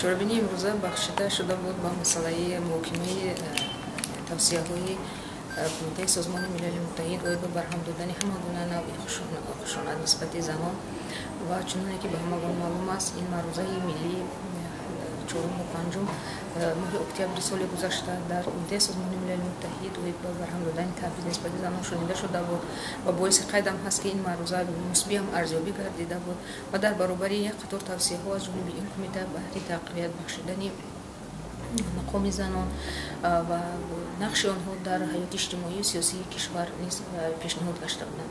شورابینی امروزه بخشیده شده بود با مسئله محاکمه توصیه‌های کمیته سازمان ملل متحد و به برهم دادن همه گونه نوع خشونت نسبت زنان و چنانکه که به همگان معلوم است این روزه ملی 4 و 5 ماه اکتبر سال گذشته در کمیته سازمان ملل متحد و به برهم دادن تبعیض نسبت زنان شنیده شده بود و باعث قدم هست که این روزه مثبی هم ارزیابی گردیده بود و در برابر یک قطار توصیه‌ها از جانب این کمیته بهره تقویت بخشیدن مقام زنان و نقش آنها در حیات اجتماعی و سیاسی کشور نیز پیشنهاد گشته بودند.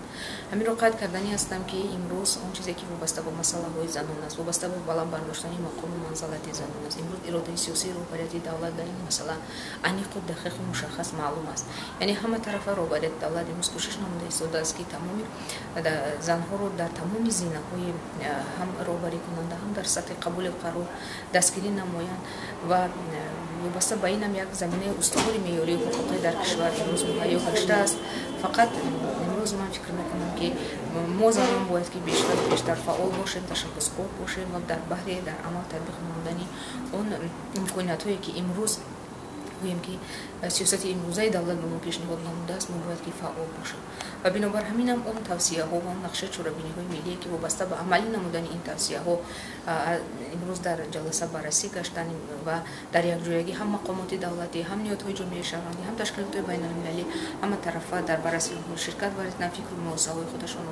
همین را قید کردنی هستم که امروز آن چیزی که وابسته به مسئله های زنان است، وابسته به بالا برداشتن مقام و منزلت زنان است. امروز اراده سیاسی روبروی دولت در این مسئله عمیق و دقیق و مشخص معلوم است. یعنی همه طرفه روبروی دولت امروز کوشش نموده ایستاده است که تمام زنها را در تمام زینه‌های هم روبری کننده هم در سطح قبول قرار دستگیری نمایند و وابسته به این هم یک زمینه استوار معیاری حقوقی در کشور امروز مهیا گشته است. فقط امروز من فکر میکنم که ما زنان باید که بیشتر فعال باشیم، تشبثکار باشیم و در بحر در عمل تطبیق نمودن اون امکانیت‌هایی که امروز گوییم که سیاست امروزه دولت به ما پیشنهاد نموده است، ما باید که فعال باشیم و بنابر همین هم اون توصیه‌ها و نقشه چاره‌بینی‌های ملی که وابسته به عملی نمودن این توصیه‌ها امروز در جلسه بررسی گشتن و در یک جایگی هم مقامات دولتی، هم نهادهای جامعه شهروندی، هم تشکیلات بین‌المللی، همه طرفه در بررسی شرکت ورزیدن فکر و محاسبه خودشان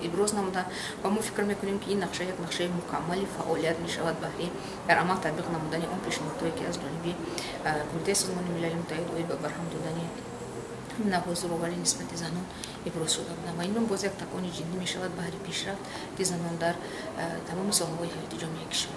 ابراز نمودن و ما فکر میکنیم که این نقشه یک نقشه مکمل فعالیت می شود برای در عمل تطبیق نمودن اون پیشنهادهایی که از جانب کمیته سازمان ملل متحد به برهم دادن نهاد زورآوری نسبت زنان ابراز شده بودند و این باز یک تکان جدی می شود برای پیشرفت زنان در تمام ساحه‌های حیاتی جامعه کشور.